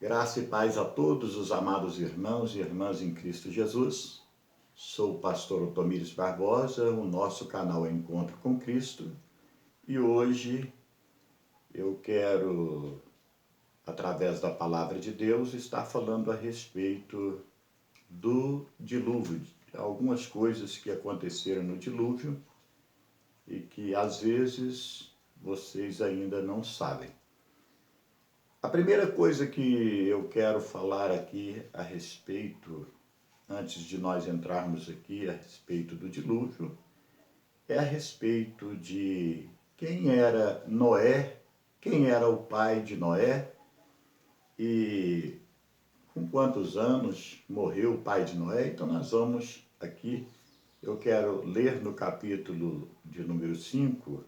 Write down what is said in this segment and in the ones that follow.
Graça e paz a todos os amados irmãos e irmãs em Cristo Jesus. Sou o pastor Otomires Barbosa, o nosso canal é Encontro com Cristo, e hoje eu quero, através da palavra de Deus, estar falando a respeito do dilúvio, algumas coisas que aconteceram no dilúvio e que às vezes vocês ainda não sabem. A primeira coisa que eu quero falar aqui a respeito, antes de nós entrarmos aqui a respeito do dilúvio, é a respeito de quem era Noé, quem era o pai de Noé e com quantos anos morreu o pai de Noé. Então nós vamos aqui, eu quero ler no capítulo de número 5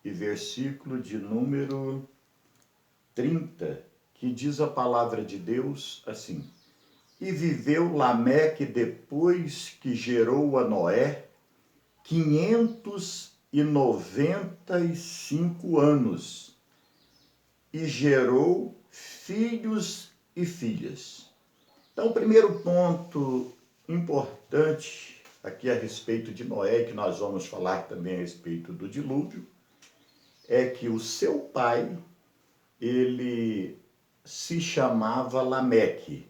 e versículo de número 30, que diz a palavra de Deus assim: E viveu Lameque depois que gerou a Noé 595 anos, e gerou filhos e filhas. Então, o primeiro ponto importante aqui a respeito de Noé, que nós vamos falar também a respeito do dilúvio, é que o seu pai, ele se chamava Lameque.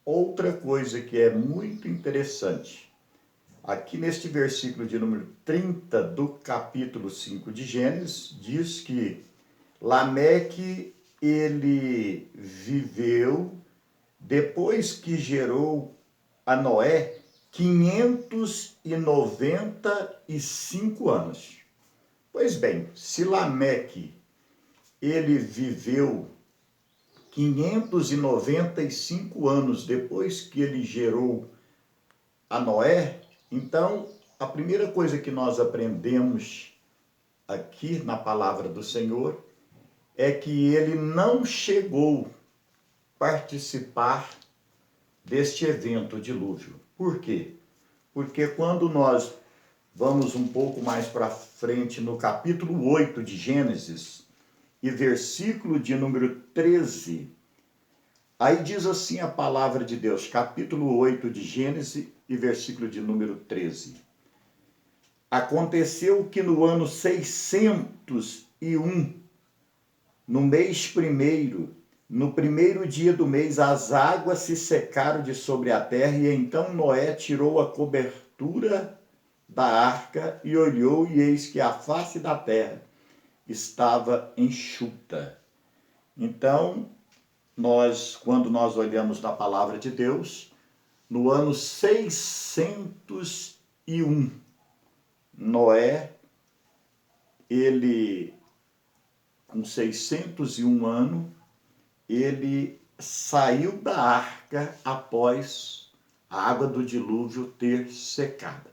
Outra coisa que é muito interessante, aqui neste versículo de número 30 do capítulo 5 de Gênesis, diz que Lameque, ele viveu, depois que gerou a Noé, 595 anos. Pois bem, se Lameque ele viveu 595 anos depois que ele gerou a Noé, então a primeira coisa que nós aprendemos aqui na palavra do Senhor é que ele não chegou a participar deste evento dilúvio. Por quê? Porque quando nós vamos um pouco mais para frente no capítulo 8 de Gênesis, e versículo de número 13, aí diz assim a palavra de Deus, capítulo 8 de Gênesis e versículo de número 13. Aconteceu que no ano 601, no mês primeiro, no primeiro dia do mês, as águas se secaram de sobre a terra, e então Noé tirou a cobertura da arca e olhou, e eis que a face da terra estava enxuta. Então, quando nós olhamos na palavra de Deus, no ano 601, Noé, ele, com 601 anos, ele saiu da arca após a água do dilúvio ter secado.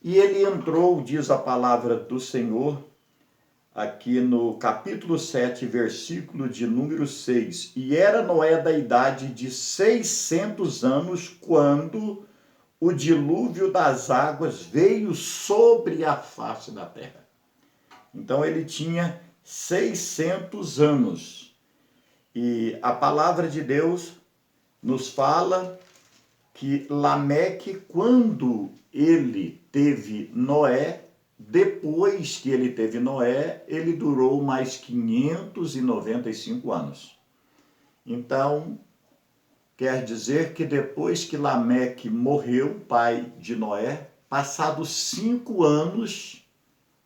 E ele entrou, diz a palavra do Senhor, aqui no capítulo 7, versículo de número 6. E era Noé da idade de 600 anos, quando o dilúvio das águas veio sobre a face da terra. Então ele tinha 600 anos. E a palavra de Deus nos fala que Lameque, quando ele teve Noé, depois que ele teve Noé, ele durou mais 595 anos. Então, quer dizer que depois que Lameque morreu, pai de Noé, passados 5 anos,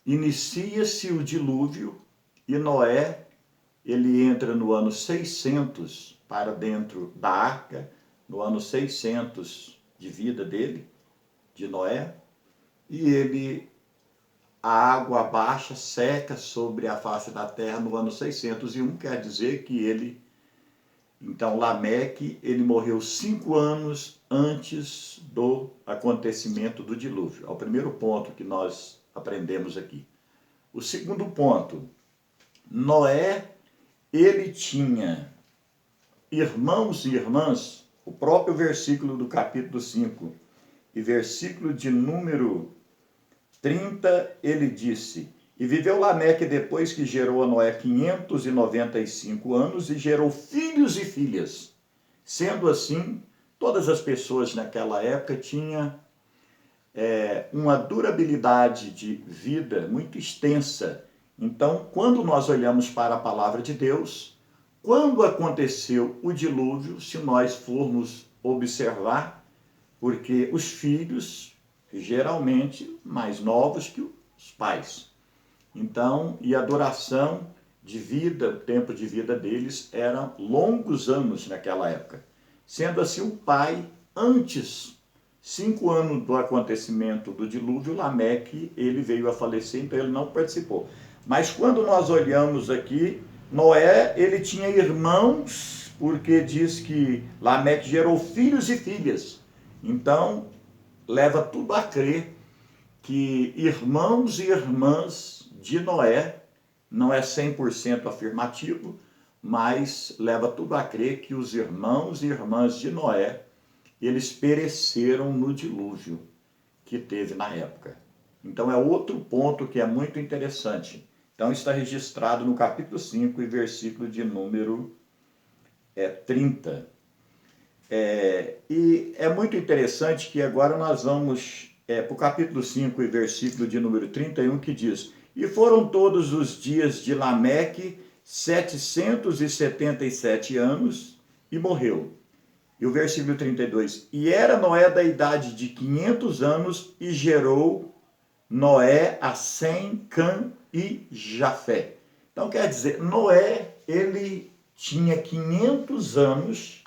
inicia-se o dilúvio, e Noé, ele entra no ano 600 para dentro da arca, no ano 600 de vida dele, de Noé, e a água baixa, seca sobre a face da terra no ano 601, quer dizer que então Lameque, ele morreu 5 anos antes do acontecimento do dilúvio. É o primeiro ponto que nós aprendemos aqui. O segundo ponto, Noé, ele tinha irmãos e irmãs, o próprio versículo do capítulo 5 e versículo de número 30, ele disse: E viveu Lameque depois que gerou a Noé 595 anos, e gerou filhos e filhas. Sendo assim, todas as pessoas naquela época tinham uma durabilidade de vida muito extensa. Então, quando nós olhamos para a palavra de Deus, quando aconteceu o dilúvio, se nós formos observar, porque os filhos, geralmente, mais novos que os pais. Então, e a duração de vida, o tempo de vida deles era longos anos naquela época. Sendo assim, o pai, antes, 5 anos do acontecimento do dilúvio, Lameque, ele veio a falecer, então ele não participou. Mas quando nós olhamos aqui, Noé, ele tinha irmãos, porque diz que Lameque gerou filhos e filhas. Então, leva tudo a crer que irmãos e irmãs de Noé, não é 100% afirmativo, mas leva tudo a crer que os irmãos e irmãs de Noé, eles pereceram no dilúvio que teve na época. Então é outro ponto que é muito interessante. Então está registrado no capítulo 5 e versículo de número 30. E é muito interessante que agora nós vamos para o capítulo 5 e versículo de número 31, que diz: E foram todos os dias de Lameque 777 anos, e morreu. E o versículo 32, e era Noé da idade de 500 anos, e gerou Noé a Sem, Cã e Jafé. Então quer dizer, Noé, ele tinha 500 anos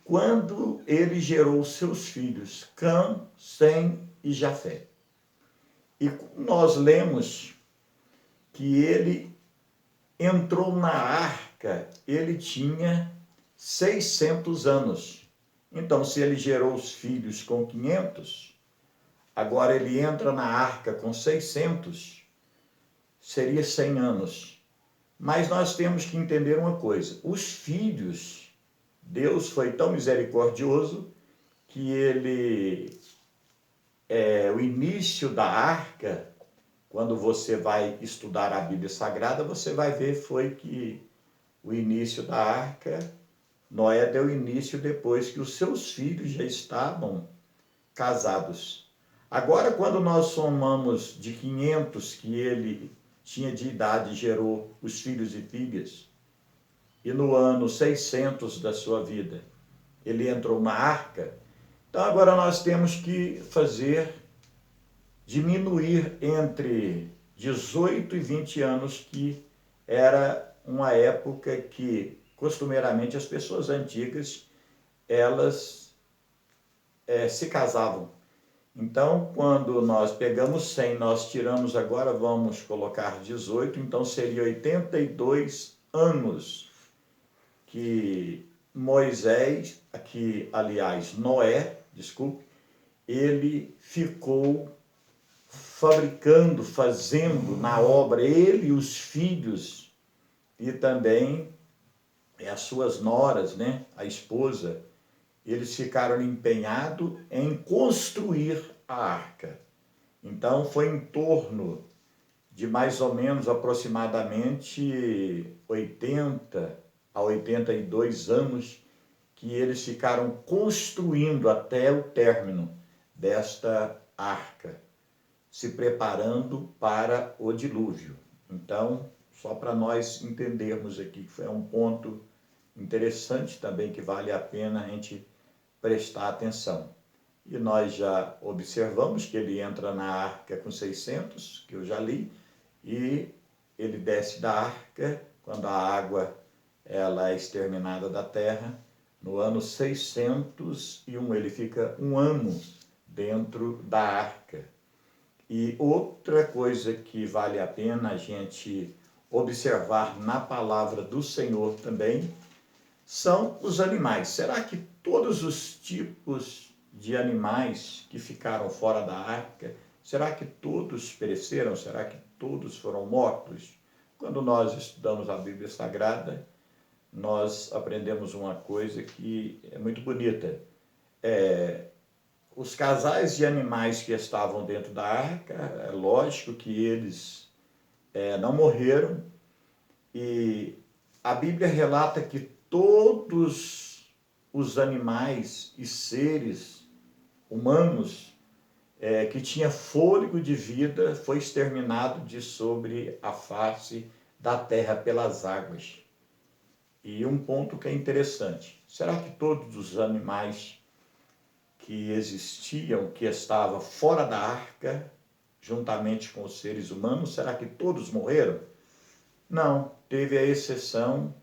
quando ele gerou seus filhos, Cã, Sem e Jafé. E nós lemos que ele entrou na arca, ele tinha 600 anos. Então, se ele gerou os filhos com 500, agora ele entra na arca com 600, seria 100 anos. Mas nós temos que entender uma coisa, os filhos, Deus foi tão misericordioso que o início da arca, quando você vai estudar a Bíblia Sagrada, você vai ver foi que o início da arca, Noé deu início depois que os seus filhos já estavam casados. Agora, quando nós somamos de 500 que ele tinha de idade e gerou os filhos e filhas, e no ano 600 da sua vida ele entrou na arca, então agora nós temos que diminuir entre 18 e 20 anos, que era uma época que costumeiramente as pessoas antigas elas se casavam. Então, quando nós pegamos 100, nós tiramos agora, vamos colocar 18, então seria 82 anos que Moisés, aqui, aliás, Noé, desculpe, ele ficou fabricando, fazendo na obra, ele e os filhos, e também as suas noras, né, a esposa, eles ficaram empenhados em construir a arca. Então foi em torno de mais ou menos aproximadamente 80 a 82 anos que eles ficaram construindo até o término desta arca, se preparando para o dilúvio. Então, só para nós entendermos aqui, que foi um ponto interessante também que vale a pena a gente prestar atenção. E nós já observamos que ele entra na arca com 600, que eu já li, e ele desce da arca quando a água ela é exterminada da terra, no ano 601, ele fica um ano dentro da arca. E outra coisa que vale a pena a gente observar na palavra do Senhor também são os animais. Será que todos os tipos de animais que ficaram fora da arca, será que todos pereceram? Será que todos foram mortos? Quando nós estudamos a Bíblia Sagrada, nós aprendemos uma coisa que é muito bonita. Os casais de animais que estavam dentro da arca, é lógico que eles não morreram, e a Bíblia relata que todos os animais e seres humanos que tinha fôlego de vida foi exterminado de sobre a face da terra pelas águas. E um ponto que é interessante, será que todos os animais que existiam, que estavam fora da arca, juntamente com os seres humanos, será que todos morreram? Não, teve a exceção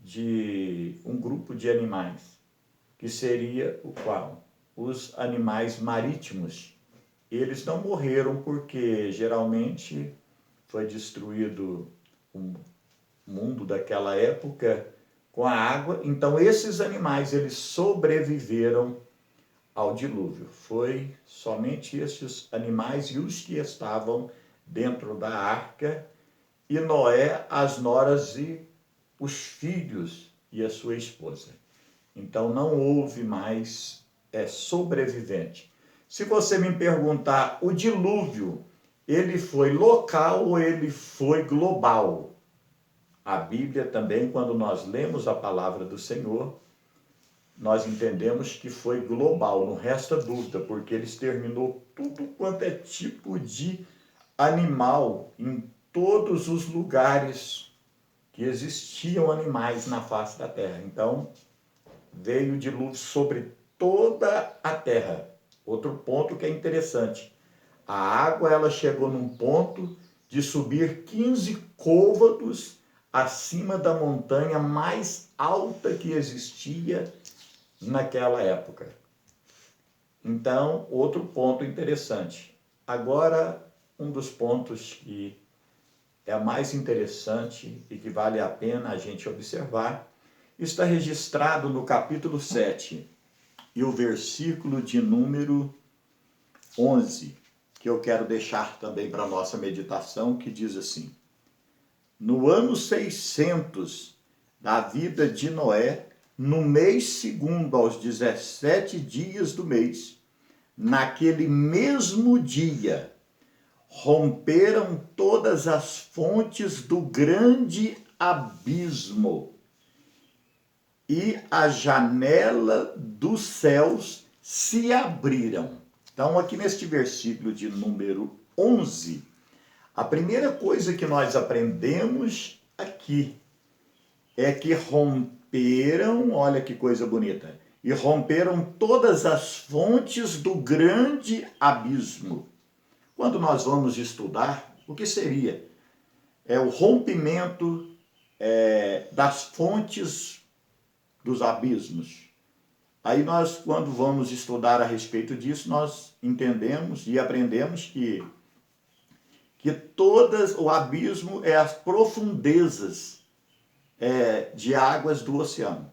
de um grupo de animais, que seria o qual? Os animais marítimos. Eles não morreram porque geralmente foi destruído o mundo daquela época com a água, então esses animais eles sobreviveram ao dilúvio. Foi somente esses animais e os que estavam dentro da arca, e Noé, as noras e os filhos e a sua esposa. Então não houve mais sobrevivente. Se você me perguntar, o dilúvio, ele foi local ou ele foi global? A Bíblia também, quando nós lemos a palavra do Senhor, nós entendemos que foi global, não resta dúvida, porque ele exterminou tudo quanto é tipo de animal em todos os lugares que existiam animais na face da terra. Então, veio o dilúvio sobre toda a terra. Outro ponto que é interessante, a água ela chegou num ponto de subir 15 côvados acima da montanha mais alta que existia naquela época. Então, outro ponto interessante. Agora, um dos pontos que é mais interessante e que vale a pena a gente observar, está registrado no capítulo 7 e o versículo de número 11, que eu quero deixar também para a nossa meditação, que diz assim: no ano 600 da vida de Noé, no mês segundo, aos 17 dias do mês, naquele mesmo dia, romperam todas as fontes do grande abismo, e a janela dos céus se abriram. Então, aqui neste versículo de número 11, a primeira coisa que nós aprendemos aqui é que romperam, olha que coisa bonita, e romperam todas as fontes do grande abismo. Quando nós vamos estudar, o que seria? É o rompimento das fontes dos abismos. Aí nós, quando vamos estudar a respeito disso, nós entendemos e aprendemos que o abismo é as profundezas de águas do oceano.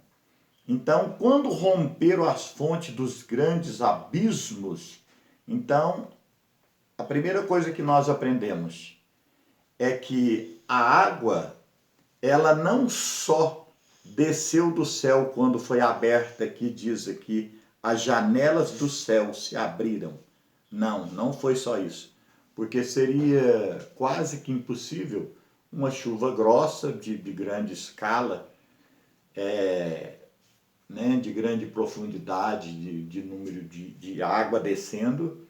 Então, quando romperam as fontes dos grandes abismos, então, a primeira coisa que nós aprendemos é que a água, ela não só desceu do céu quando foi aberta, que diz aqui, as janelas do céu se abriram. Não, não foi só isso. Porque seria quase que impossível uma chuva grossa, de grande escala, de grande profundidade, de número de água descendo,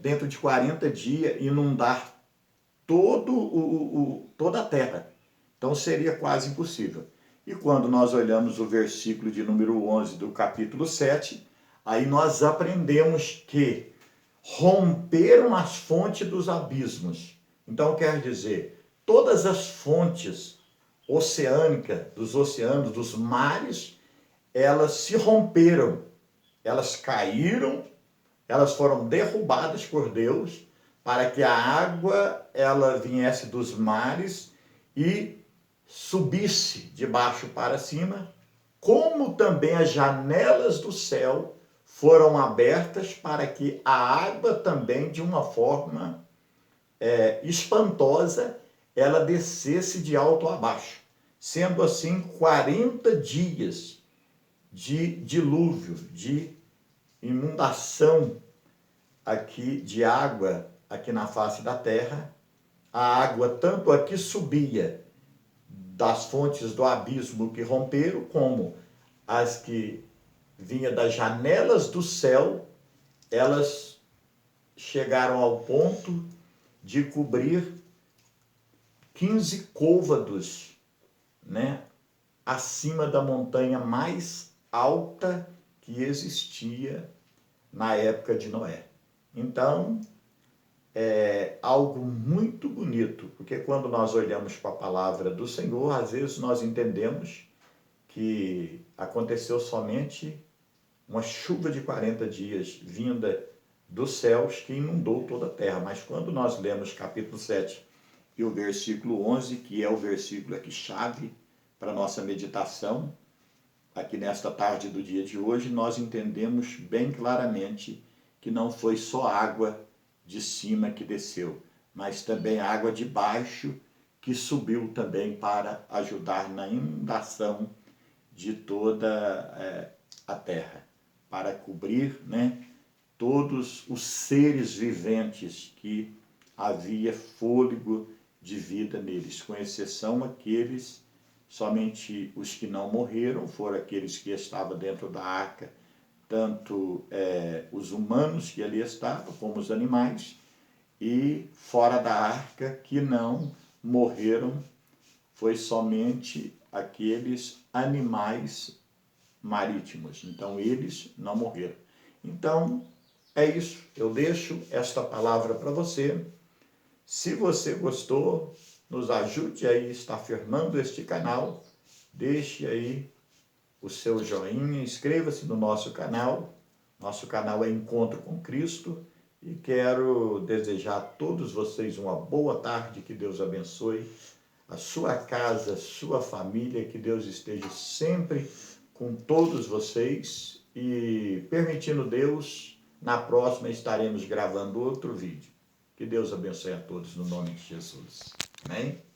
dentro de 40 dias, inundar toda a terra. Então seria quase impossível. E quando nós olhamos o versículo de número 11 do capítulo 7, aí nós aprendemos que romperam as fontes dos abismos. Então quer dizer, todas as fontes oceânicas, dos oceanos, dos mares, elas se romperam, elas caíram, elas foram derrubadas por Deus, para que a água ela viesse dos mares e subisse de baixo para cima, como também as janelas do céu foram abertas para que a água também, de uma forma espantosa, ela descesse de alto a baixo. Sendo assim, 40 dias de dilúvio, de inundação aqui de água aqui na face da terra. A água tanto aqui subia das fontes do abismo que romperam, como as que vinha das janelas do céu, elas chegaram ao ponto de cobrir 15 côvados, né, acima da montanha mais alta que existia na época de Noé. Então, é algo muito bonito, porque quando nós olhamos para a palavra do Senhor, às vezes nós entendemos que aconteceu somente uma chuva de 40 dias vinda dos céus que inundou toda a terra. Mas quando nós lemos capítulo 7 e o versículo 11, que é o versículo aqui chave para a nossa meditação, aqui nesta tarde do dia de hoje, nós entendemos bem claramente que não foi só água de cima que desceu, mas também água de baixo que subiu também para ajudar na inundação de toda a terra, para cobrir, né, todos os seres viventes que havia fôlego de vida neles, com exceção aqueles, somente os que não morreram, foram aqueles que estavam dentro da arca, tanto os humanos que ali estavam, como os animais, e fora da arca que não morreram, foi somente aqueles animais marítimos. Então, eles não morreram. Então, é isso. Eu deixo esta palavra para você. Se você gostou, nos ajude aí, está firmando este canal. Deixe aí o seu joinha, inscreva-se no nosso canal. Nosso canal é Encontro com Cristo. E quero desejar a todos vocês uma boa tarde, que Deus abençoe a sua casa, a sua família, que Deus esteja sempre com todos vocês e, permitindo Deus, na próxima estaremos gravando outro vídeo. Que Deus abençoe a todos no nome de Jesus. Amém?